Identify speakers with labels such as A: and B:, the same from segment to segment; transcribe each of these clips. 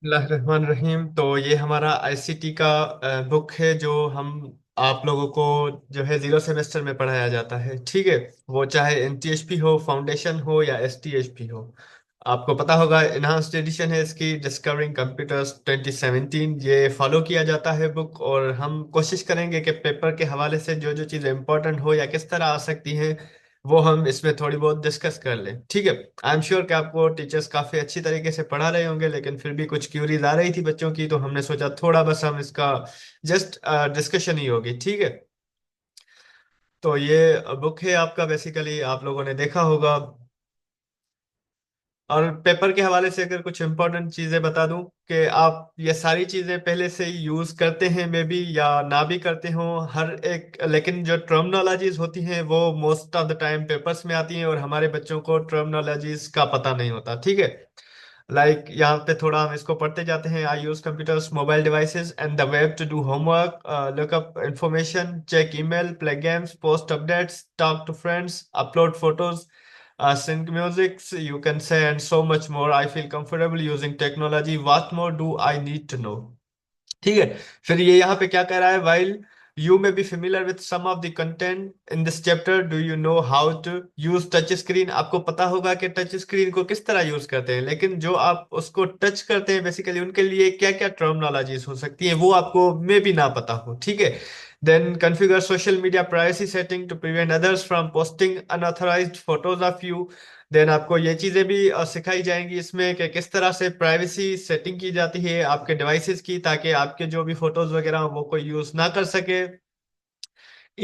A: रहमान रहीम। तो ये हमारा आईसीटी का बुक है जो हम आप लोगों को जो है 0 सेमेस्टर में पढ़ाया जाता है। ठीक है, वो चाहे एनटीएचपी हो, फाउंडेशन हो या एसटीएचपी हो। आपको पता होगा इनहांस्ड एडिशन है इसकी, डिस्कवरिंग कंप्यूटर्स 2017। ये फॉलो किया जाता है बुक, और हम कोशिश करेंगे कि पेपर के हवाले से जो जो चीज़ें इंपॉर्टेंट हो या किस तरह आ सकती हैं वो हम इसमें थोड़ी बहुत डिस्कस कर लें। ठीक है। आई एम श्योर कि आपको टीचर्स काफी अच्छी तरीके से पढ़ा रहे होंगे, लेकिन फिर भी कुछ क्यूरीज आ रही थी बच्चों की, तो हमने सोचा थोड़ा बस हम इसका जस्ट डिस्कशन ही होगी। ठीक है। तो ये बुक है आपका, बेसिकली आप लोगों ने देखा होगा। और पेपर के हवाले से अगर कुछ इंपॉर्टेंट चीजें बता दूं कि आप ये सारी चीजें पहले से ही यूज करते हैं मे बी, या ना भी करते हो हर एक, लेकिन जो टर्मिनोलॉजीज होती हैं वो most of the time papers में आती हैं और हमारे बच्चों को टर्मिनोलॉजीज का पता नहीं होता। ठीक है। लाइक यहाँ पे थोड़ा हम इसको पढ़ते जाते हैं। I use computers, mobile devices and the web to do homework, look up information, check email, play games, post updates, talk to friends, upload photos, sync music, you can say, and so much more. I feel comfortable using technology. What more do I need to know? ठीक है। फिर ये यहाँ पे क्या कह रहा है, while you may be familiar with some of the content in this chapter, do you know how to use touch screen. आपको पता होगा कि टच स्क्रीन को किस तरह यूज करते हैं, लेकिन जो आप उसको टच करते हैं बेसिकली उनके लिए क्या क्या टर्मिनोलॉजीज हो सकती हैं वो आपको मे भी ना पता हो। ठीक है। Then configure social media privacy setting to prevent others from posting unauthorised photos of you. Then आपको ये चीजें भी सिखाई जाएंगी इसमें कि किस तरह से प्राइवेसी सेटिंग की जाती है आपके डिवाइसेस की, ताकि आपके जो भी फोटोज वगैरह हो वो कोई यूज ना कर सके।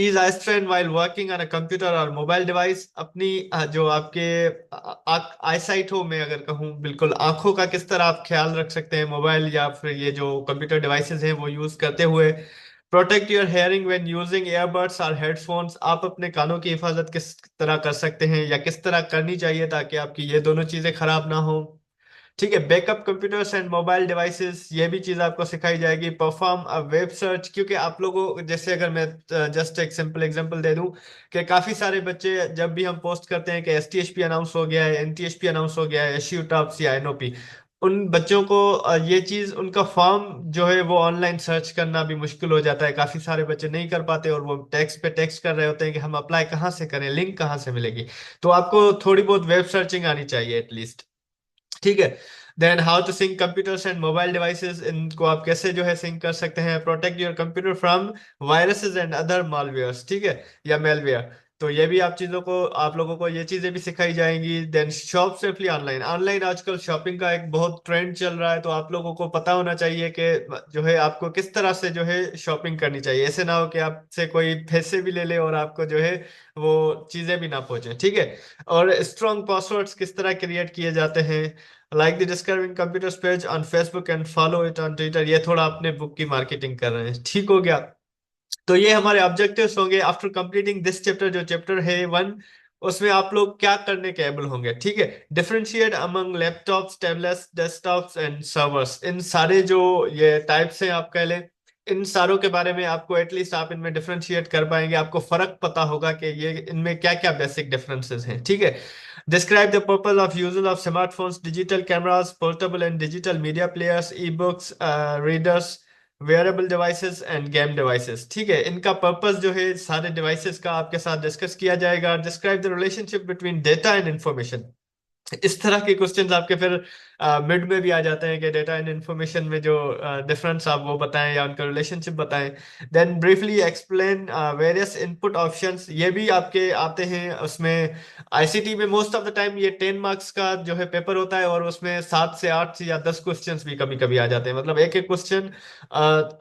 A: Is eye strain while working on a computer और मोबाइल डिवाइस। अपनी जो आपके आई साइट हो, मैं अगर कहूँ बिल्कुल आंखों का किस तरह आप ख्याल रख सकते हैं मोबाइल या फिर ये जो कंप्यूटर डिवाइसेस हैं वो यूज करते हुए। Protect your hearing when using earbuds और हेडफोन्स। आप अपने कानों की हिफाजत किस तरह कर सकते हैं या किस तरह करनी चाहिए ताकि आपकी ये दोनों चीजें खराब ना हो। ठीक है। Backup computers and mobile devices, ये भी चीज आपको सिखाई जाएगी। परफॉर्म अ वेब सर्च, क्योंकि आप लोगों जैसे, अगर मैं जस्ट एक सिंपल एग्जांपल दे दूं कि काफी सारे बच्चे जब भी हम पोस्ट करते हैं कि एसटीएचपी अनाउंस हो गया है, एनटीएचपी अनाउंस हो गया है, एसयू टॉप्स या एनओपी, उन बच्चों को ये चीज उनका फॉर्म जो है वो ऑनलाइन सर्च करना भी मुश्किल हो जाता है। काफी सारे बच्चे नहीं कर पाते और वो टेक्स्ट पे टेक्स्ट कर रहे होते हैं कि हम अप्लाई कहाँ से करें, लिंक कहाँ से मिलेगी। तो आपको थोड़ी बहुत वेब सर्चिंग आनी चाहिए एटलीस्ट। ठीक है। Then how to sync computers and mobile devices, इनको आप कैसे जो है सिंक कर सकते हैं। Protect your computer from viruses and other malwares. ठीक है, या मेलवेयर। तो ये भी आप चीजों को, आप लोगों को ये चीजें भी सिखाई जाएंगी। Then shop safely online. Online आजकल शॉपिंग का एक बहुत ट्रेंड चल रहा है, तो आप लोगों को पता होना चाहिए कि जो है आपको किस तरह से जो है शॉपिंग करनी चाहिए। ऐसे ना हो कि आपसे कोई पैसे भी ले ले और आपको जो है वो चीजें भी ना पहुंचे। ठीक है। और स्ट्रॉन्ग पासवर्ड्स किस तरह क्रिएट किए जाते हैं। Like the discovering computers page on Facebook and follow it on Twitter. ये थोड़ा अपने बुक की मार्केटिंग कर रहे हैं। ठीक हो गया। तो ये हमारे ऑब्जेक्टिव्स होंगे आफ्टर कंप्लीटिंग दिस चैप्टर। जो चैप्टर है 1, उसमें आप लोग क्या करने के एबल होंगे। ठीक है। Differentiate among laptops, tablets, desktops and servers. इन सारे जो ये टाइप्स हैं आप कह लें, इन सारों के बारे में आपको एटलीस्ट आप इनमें डिफरेंशिएट कर पाएंगे, आपको फर्क पता होगा कि ये इनमें क्या क्या बेसिक डिफरेंसेस हैं। ठीक है। Describe the purpose of usage of smartphones, digital cameras, portable and digital media players, e-books, readers, wearable devices and game devices। ठीक है, इनका पर्पस जो है सारे डिवाइसेस का आपके साथ डिस्कस किया जाएगा। Describe the relationship between data and information. इस तरह के क्वेश्चंस आपके फिर मिड में भी आ जाते हैं कि डेटा एंड इंफॉर्मेशन में जो डिफरेंस आप वो बताएं या उनका रिलेशनशिप बताएं। Then briefly explain various input options, ये भी आपके आते हैं उसमें। आईसीटी में मोस्ट ऑफ द टाइम ये 10 मार्क्स का जो है पेपर होता है, और उसमें 7 से 8 या 10 क्वेश्चंस भी कभी कभी आ जाते हैं। मतलब एक एक क्वेश्चन,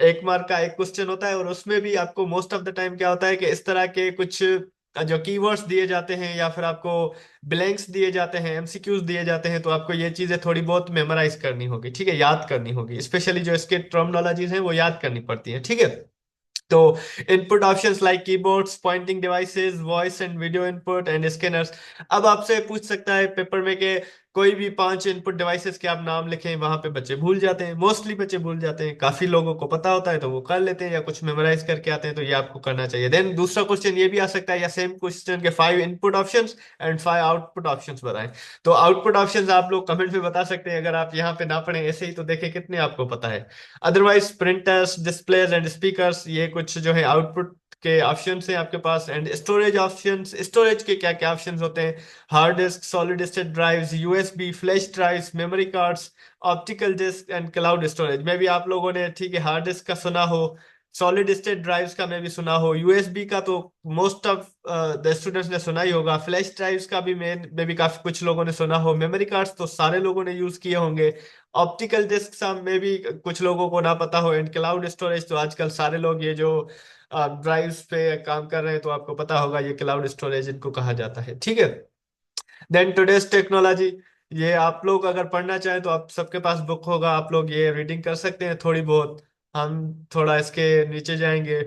A: 1 मार्क का एक क्वेश्चन होता है, और उसमें भी आपको मोस्ट ऑफ द टाइम क्या होता है कि इस तरह के कुछ जो कीवर्ड्स दिए जाते हैं या फिर आपको ब्लैंक्स दिए जाते हैं, एमसीक्यूज दिए जाते हैं, तो आपको ये चीजें थोड़ी बहुत मेमोराइज करनी होगी। ठीक है, याद करनी होगी, स्पेशली जो इसके टर्मिनोलॉजीज हैं वो याद करनी पड़ती है। ठीक है। तो input options like keyboards, pointing devices, voice and video input and scanners. अब आपसे पूछ सकता है पेपर में कि कोई भी 5 इनपुट डिवाइसेस के आप नाम लिखें, वहां पे बच्चे भूल जाते हैं, मोस्टली बच्चे भूल जाते हैं। काफी लोगों को पता होता है तो वो कर लेते हैं या कुछ मेमोराइज करके आते हैं, तो ये आपको करना चाहिए। देन दूसरा क्वेश्चन ये भी आ सकता है, या सेम क्वेश्चन के 5 input options and 5 output options बताएं। तो आउटपुट ऑप्शंस आप लोग कमेंट में बता सकते हैं, अगर आप यहाँ पे ना पढ़े ऐसे ही तो देखें कितने आपको पता है। Otherwise printers, displays and speakers, ये कुछ जो है आउटपुट के ऑप्शंस हैं आपके पास। एंड स्टोरेज ऑप्शंस, स्टोरेज के क्या क्या ऑप्शंस होते हैं? Hard disk, solid state drives, USB, flash drives, memory cards, optical disk and cloud storage. में भी आप लोगों ने ठीक है हार्ड डिस्क का सुना हो, सॉलिड स्टेट ड्राइव्स का मैं भी सुना हो, यूएसबी का तो मोस्ट ऑफ द स्टूडेंट्स ने सुना ही होगा, फ्लैश ड्राइव्स का भी में भी काफी कुछ लोगों ने सुना हो, मेमोरी कार्ड्स तो सारे लोगों ने यूज किए होंगे, ऑप्टिकल डिस्क सा में भी कुछ लोगों को ना पता हो, एंड क्लाउड स्टोरेज तो आजकल सारे लोग ये जो ड्राइव्स पे काम कर रहे हैं तो आपको पता होगा ये क्लाउड स्टोरेज इनको कहा जाता है, ठीक है। देन टुडेस टेक्नोलॉजी, ये आप लोग अगर पढ़ना चाहें तो आप सबके पास बुक होगा, आप लोग ये रीडिंग कर सकते हैं थोड़ी बहुत। हम थोड़ा इसके नीचे जाएंगे,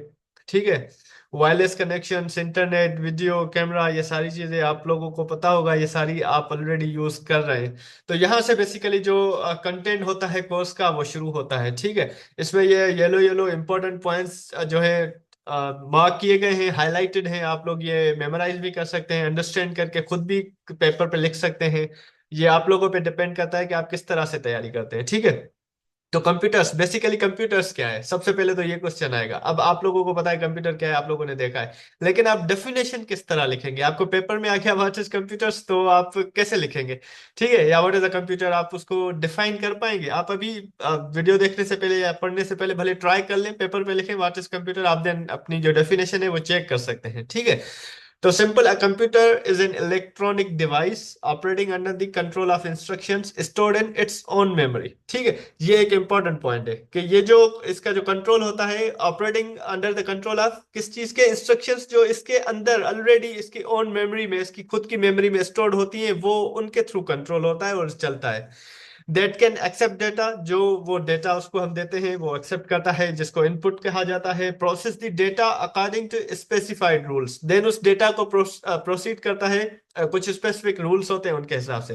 A: ठीक है। Wireless connections, internet, video camera, ये सारी चीजें आप लोगों को पता होगा, ये सारी आप ऑलरेडी यूज कर रहे हैं। तो यहाँ से बेसिकली जो कंटेंट होता है कोर्स का वो शुरू होता है, ठीक है। इसमें ये येलो येलो इंपॉर्टेंट पॉइंट्स जो है मार्क किए गए हैं, हाईलाइटेड हैं, आप लोग ये मेमोराइज भी कर सकते हैं, अंडरस्टैंड करके खुद भी पेपर पे लिख सकते हैं। ये आप लोगों पे डिपेंड करता है कि आप किस तरह से तैयारी करते हैं, ठीक है। तो कंप्यूटर्स, बेसिकली कंप्यूटर्स क्या है, सबसे पहले तो ये क्वेश्चन आएगा। अब आप लोगों को पता है कंप्यूटर क्या है, आप लोगों ने देखा है, लेकिन आप डेफिनेशन किस तरह लिखेंगे? आपको पेपर में आ गया व्हाट इज कंप्यूटर्स, तो आप कैसे लिखेंगे? ठीक है, या व्हाट इज अ कंप्यूटर, आप उसको डिफाइन कर पाएंगे? आप अभी वीडियो देखने से पहले या पढ़ने से पहले भले ट्राई कर लें, पेपर पे लिखें व्हाट इज कंप्यूटर, आप देन अपनी जो डेफिनेशन है वो चेक कर सकते हैं, ठीक है। तो simple, a computer is an electronic device operating under the control of instructions stored in its own memory, ठीक है। ये एक इंपॉर्टेंट पॉइंट है कि ये जो इसका जो कंट्रोल होता है, operating under the control of किस चीज के? इंस्ट्रक्शंस जो इसके अंदर ऑलरेडी इसकी ओन मेमोरी में, इसकी खुद की मेमोरी में स्टोर्ड होती है, वो उनके थ्रू कंट्रोल होता है और चलता है। दैट कैन एक्सेप्ट डेटा, जो वो डेटा उसको हम देते हैं वो एक्सेप्ट करता है, जिसको इनपुट कहा जाता है। Process the data according to specified rules, then उस डेटा को प्रोसीड करता है, कुछ स्पेसिफिक रूल्स होते हैं उनके हिसाब से।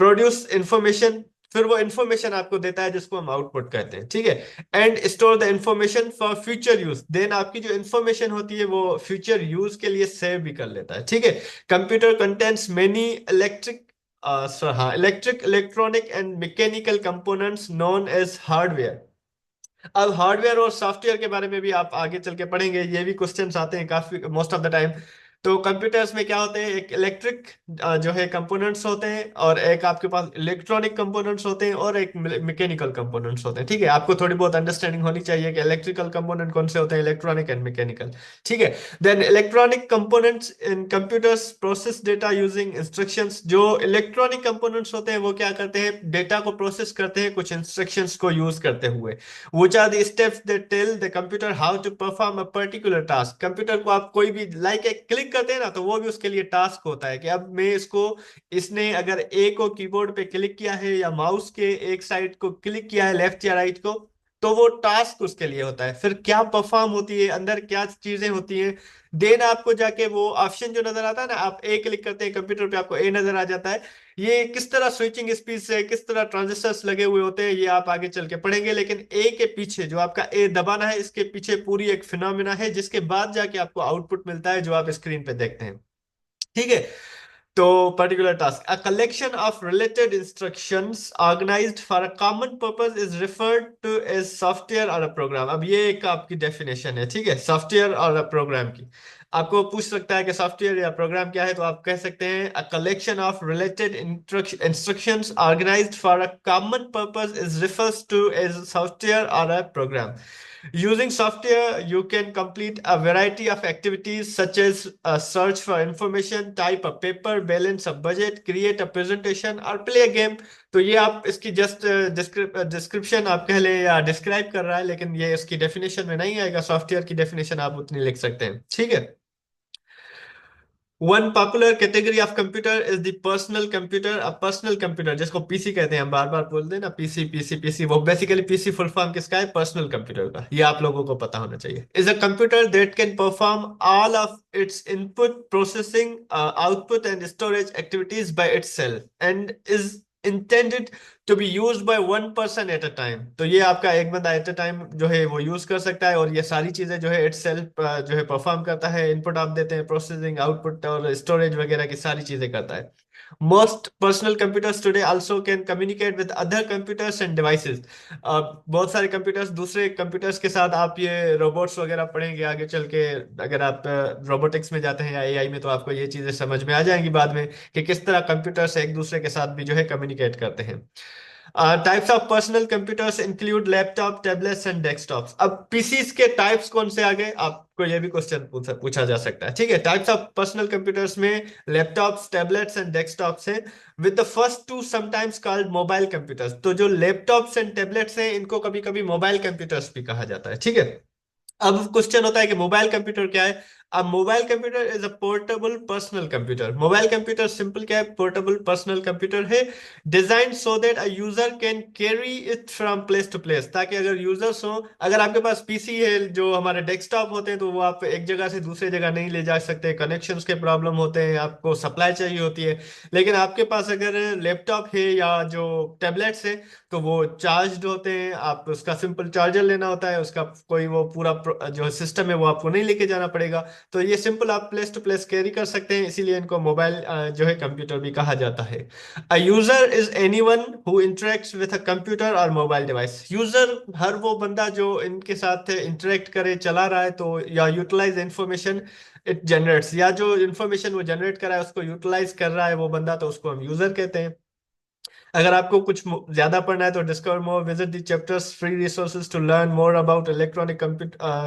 A: प्रोड्यूस इंफॉर्मेशन, फिर वो इंफॉर्मेशन आपको देता है जिसको हम आउटपुट कहते हैं, ठीक है। And store the information for future use, then आपकी जो इंफॉर्मेशन होती है वो फ्यूचर यूज के लिए सेव भी कर लेता है, ठीक है। कंप्यूटर कंटेंट्स मेनी इलेक्ट्रिक हाँ, electric, electronic and mechanical components known as hardware. अब हार्डवेयर और सॉफ्टवेयर के बारे में भी आप आगे चल के पढ़ेंगे, ये भी क्वेश्चंस आते हैं काफी मोस्ट ऑफ द टाइम। तो कंप्यूटर्स में क्या होते हैं? एक इलेक्ट्रिक जो है कंपोनेंट्स होते हैं, और एक आपके पास इलेक्ट्रॉनिक कंपोनेंट्स होते हैं, और एक मैकेनिकल कंपोनेंट्स होते हैं, ठीक है। आपको थोड़ी बहुत अंडरस्टैंडिंग होनी चाहिए कि इलेक्ट्रिकल कंपोनेंट कौन से होते हैं, इलेक्ट्रॉनिक एंड मैकेनिकल, ठीक है। Then electronic components in computers process data using instructions, जो इलेक्ट्रॉनिक कंपोनेंट्स होते हैं वो क्या करते हैं? डेटा को प्रोसेस करते हैं कुछ इंस्ट्रक्शंस को यूज करते हुए। Which are the steps that tell the computer how to perform a particular task? Computer को आप कोई भी लाइक एक क्लिक करते हैं ना, तो वो भी उसके लिए टास्क होता है कि अब मैं इसको, इसने अगर ए को कीबोर्ड पे क्लिक किया है या माउस के एक साइड को क्लिक किया है, लेफ्ट या राइट को, तो वो टास्क उसके लिए होता है। फिर क्या परफॉर्म होती है, अंदर क्या चीजें होती हैं, देन आपको जाके वो ऑप्शन जो नजर आता है ना, आप ए क्लिक करते हैं कंप्यूटर पे, आपको ए नजर आ जाता है। ये किस तरह स्विचिंग स्पीड से, किस तरह ट्रांजिस्टर्स लगे हुए होते हैं, ये आप आगे चल के पढ़ेंगे। लेकिन ए के पीछे जो आपका ए दबाना है, इसके पीछे पूरी एक फिनोमिना है, जिसके बाद जाके आपको आउटपुट मिलता है जो आप स्क्रीन पे देखते हैं, ठीक है। तो particular task, a collection of related instructions organised for a common purpose is referred to as software और अ प्रोग्राम। अब ये एक आपकी डेफिनेशन है, ठीक है, सॉफ्टवेयर और अ प्रोग्राम की। आपको पूछ सकता है कि सॉफ्टवेयर या प्रोग्राम क्या है, तो आप कह सकते हैं a collection of related instructions organised for a common purpose is refers to as software और a program. Using software, you can complete a variety of activities such as search for information, type a paper, balance a budget, create a presentation or play a game। तो ये आप इसकी just description आप कह लें या describe कर रहा है, लेकिन ये इसकी डेफिनेशन में नहीं आएगा। सॉफ्टवेयर की डेफिनेशन आप उतनी लिख सकते हैं, ठीक है। One popular category of computer is the personal computer. अब पर्सनल कंप्यूटर जिसको पीसी कहते हैं, हम बार बार बोलते हैं ना पीसी पीसी पीसी, वो बेसिकली पीसी फुल फॉर्म किसका है? पर्सनल कंप्यूटर का। ये आप लोगों को पता होना चाहिए। Is a computer that can perform all of its input processing output and storage activities by itself and is intended to be use by one person at a time. तो ये आपका एक बंदा एट अ टाइम जो है वो use कर सकता है, और ये सारी चीजें जो है इट सेल्फ जो है परफॉर्म करता है। इनपुट आप देते हैं, प्रोसेसिंग आउटपुट और स्टोरेज वगैरह की सारी चीजें करता है। Most personal computers today also can communicate with other computers end devices. बहुत सारे कंप्यूटर्स दूसरे कंप्यूटर्स के साथ, आप ये रोबोट्स वगैरह पढ़ेंगे आगे चल के, अगर आप रोबोटिक्स में जाते हैं या एआई में, तो आपको ये चीजें समझ में आ जाएंगी बाद में कि किस तरह कंप्यूटर्स एक दूसरे के साथ भी जो है कम्युनिकेट करते हैं। Types of personal computers include laptop, tablets and desktops. अब पीसीस के टाइप्स कौन से आ गए, आपको ये भी क्वेश्चन पूछा जा सकता है। ठीक है, टाइप्स ऑफ पर्सनल कंप्यूटर्स में लैपटॉप्स, टैबलेट्स एंड डेस्कटॉप्स हैं, with the first two sometimes called mobile computers. तो जो लैपटॉप्स एंड टैबलेट्स हैं, इनको कभी कभी मोबाइल कंप्यूटर्स भी कहा जाता है। ठीक है, अब क्वेश्चन होता है कि मोबाइल कंप्यूटर क्या है। अब mobile computer is a portable personal computer. Mobile computer simple क्या है? पोर्टेबल पर्सनल कंप्यूटर है, design so that a user can carry it from place to place. ताकि अगर यूजर्स हो, अगर आपके पास पीसी है, जो हमारे डेस्कटॉप होते हैं, तो वो आप एक जगह से दूसरी जगह नहीं ले जा सकते, कनेक्शंस के प्रॉब्लम होते हैं, आपको सप्लाई चाहिए होती है। लेकिन आपके पास अगर लैपटॉप है या जो टैबलेट्स है, तो वो चार्ज्ड होते हैं, आप उसका सिंपल चार्जर लेना होता है, उसका कोई वो पूरा जो सिस्टम है वो आपको नहीं लेके जाना पड़ेगा। तो ये सिंपल आप प्लेस टू प्लेस कैरी कर सकते हैं, इसीलिए इनको मोबाइल जो है कंप्यूटर भी कहा जाता है। A user is anyone who interacts with a computer और मोबाइल डिवाइस। यूजर हर वो बंदा जो इनके साथ इंटरेक्ट करे, चला रहा है, तो या यूटिलाइज इंफॉर्मेशन इट जनरेट्स, या जो इंफॉर्मेशन वो जनरेट कर रहा है उसको यूटिलाइज कर रहा है वो बंदा, तो उसको हम यूजर कहते हैं। अगर आपको कुछ ज्यादा पढ़ना है तो discover more, visit the chapters, free resources to learn more about electronic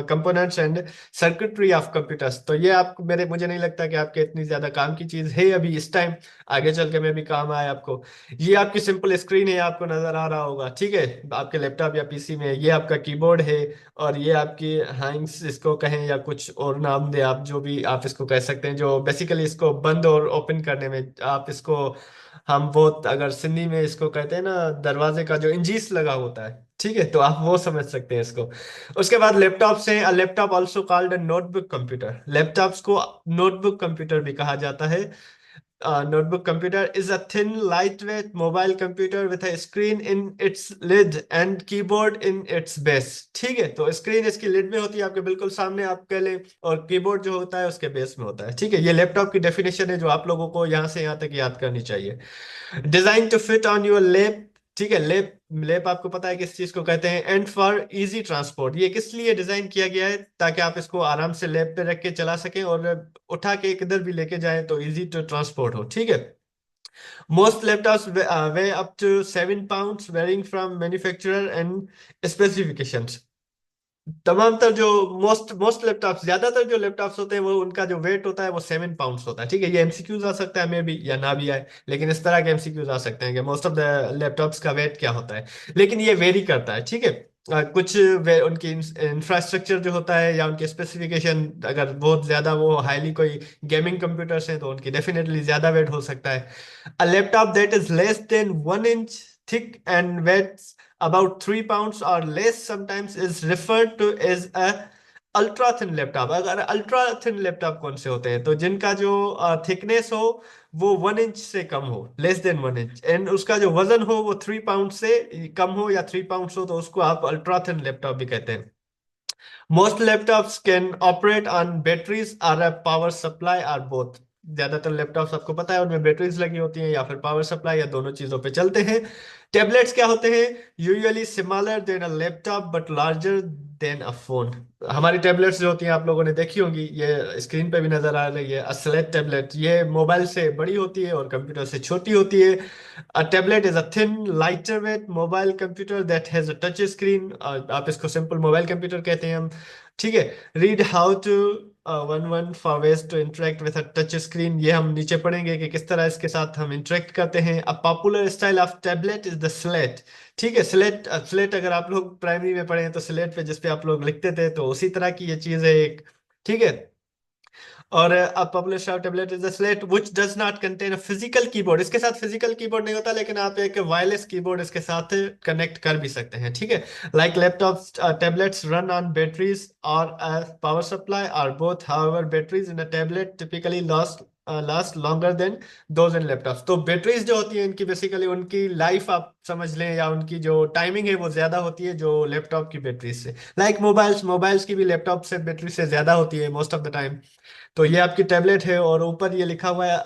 A: components and circuitry of computers. तो ये आपको, मेरे मुझे नहीं लगता कि आपके इतनी ज्यादा काम की चीज है अभी इस टाइम, आगे चल के मैं भी काम आए आपको। ये आपकी सिंपल स्क्रीन है, आपको नजर आ रहा होगा। ठीक है, आपके लैपटॉप या पीसी में ये आपका कीबोर्ड है, और ये आपकी हैंग्स इसको कहें या कुछ और नाम दे, आप जो भी आप इसको कह सकते हैं, जो बेसिकली इसको बंद और ओपन करने में आप इसको, हम वो अगर सिंधी में इसको कहते हैं ना, दरवाजे का जो इंजीस लगा होता है। ठीक है, तो आप वो समझ सकते हैं इसको। उसके बाद लैपटॉप से, laptop also called notebook computer. Laptops को नोटबुक कंप्यूटर भी कहा जाता है। Notebook computer is a thin, lightweight mobile computer with a screen in its lid and keyboard in its base। ठीक है, तो स्क्रीन इसकी लिड में होती है, आपके बिल्कुल सामने आप कह लें, और कीबोर्ड जो होता है उसके बेस में होता है। ठीक है, ये लैपटॉप की डेफिनेशन है जो आप लोगों को यहाँ से यहाँ तक याद करनी चाहिए। Design to fit on your lap. ठीक है, लेप, लेप आपको पता है किस चीज को कहते हैं। एंड फॉर इजी ट्रांसपोर्ट, ये किस लिए डिजाइन किया गया है? ताकि आप इसको आराम से लेप पे रख के चला सकें, और उठा के किधर भी लेके जाएं तो इजी टू ट्रांसपोर्ट हो। ठीक है, most laptops weigh up to 7 pounds, varying from manufacturer and specifications. तमाम तर जो मोस्ट मोस्ट लैपटॉप्स, ज्यादातर जो लैपटॉप्स होते हैं वो, उनका जो वेट होता है वो 7 पाउंड्स होता है। ठीक है, ये एमसीक्यूज आ सकता है मे भी या ना भी आए, लेकिन इस तरह के एमसीक्यूज आ सकते हैं कि मोस्ट ऑफ द लैपटॉप्स का वेट क्या होता है। लेकिन ये वेरी करता है। ठीक है, कुछ उनकी इंफ्रास्ट्रक्चर जो होता है या उनके स्पेसिफिकेशन, अगर बहुत ज्यादा वो हाईली कोई गेमिंग कंप्यूटर्स हैं, तो उनकी डेफिनेटली ज्यादा वेट हो सकता है। A laptop that is less than 1 inch thick and weighs about 3 pounds or less sometimes is referred to as a ultra thin laptop. अगर अल्ट्रा थिन लैपटॉप कौन से होते हैं? तो जिनका जो थिकनेस हो वो 1 इंच से कम हो, लेस देन 1 इंच, एंड उसका जो वजन हो वो 3 पाउंड से कम हो या 3 पाउंड हो, तो उसको आप अल्ट्रा थिन लैपटॉप भी कहते हैं। Most laptops can operate on batteries और अ पावर सप्लाई और बोथ। ज्यादातर लैपटॉप्स आपको पता है उनमें बैटरीज लगी होती हैं या फिर पावर सप्लाई, या दोनों चीजों पे चलते हैं। टैबलेट्स क्या होते हैं? Usually similar than a laptop but larger than a phone. हमारी टैबलेट्स जो होती हैं आप लोगों ने देखी होंगी, ये स्क्रीन पे भी नजर आ रही है, असलेट टैबलेट। ये मोबाइल से बड़ी होती है और कंप्यूटर से छोटी होती है। A tablet is a thin, lighter weight mobile computer that has a touch screen। आप इसको सिंपल मोबाइल कंप्यूटर कहते हैं हम। ठीक है, read how to one one for ways to interact with a touch screen. ये हम नीचे पढ़ेंगे कि किस तरह इसके साथ हम इंटरेक्ट करते हैं। A popular style of tablet is the slate. ठीक है, स्लेट, स्लेट अगर आप लोग प्राइमरी में पढ़े हैं तो स्लेट पे जिस पे आप लोग लिखते थे, तो उसी तरह की ये चीज है एक। ठीक है, और a published tablet is a slate which does not contain a physical keyboard। इसके साथ फिजिकल कीबोर्ड नहीं होता, लेकिन आप एक वायरलेस कीबोर्ड इसके साथ कनेक्ट कर भी सकते हैं, ठीक है। Like laptop tablets run on batteries or a power supply or both, however batteries in a tablet typically last longer than those in laptops। तो बैटरीज जो होती है इनकी बेसिकली उनकी लाइफ आप समझ लें, या उनकी जो टाइमिंग है वो ज्यादा होती है जो लैपटॉप की बैटरी से। लाइक मोबाइल्स की भी लैपटॉप से बैटरी से ज्यादा होती है मोस्ट ऑफ द टाइम। तो ये आपकी टैबलेट है, और ऊपर ये लिखा हुआ है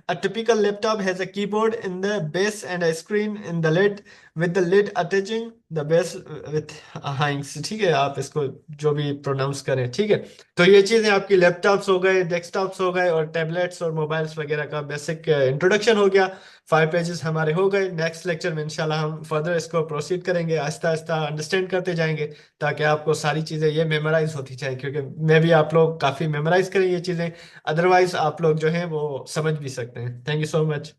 A: a typical laptop has a keyboard in the base and a screen in the lid with the lid attaching the base with hinges. ठीक है, आप इसको जो भी प्रोनाउंस करें, ठीक है। तो ये चीजें आपकी लैपटॉप्स हो गए, डेस्कटॉप्स हो गए, और टैबलेट्स और मोबाइल्स वगैरह का बेसिक इंट्रोडक्शन हो गया। 5 पेजेस हमारे हो गए। नेक्स्ट लेक्चर में इंशाल्लाह हम फर्दर इसको प्रोसीड करेंगे, आहिस्ता आहिस्ता अंडरस्टैंड करते जाएंगे, ताकि आपको सारी चीज़ें ये मेमोराइज होती जाए, क्योंकि मैं भी आप लोग काफ़ी मेमोराइज करें ये चीज़ें, अदरवाइज आप लोग जो हैं वो समझ भी सकते हैं। Thank you so much.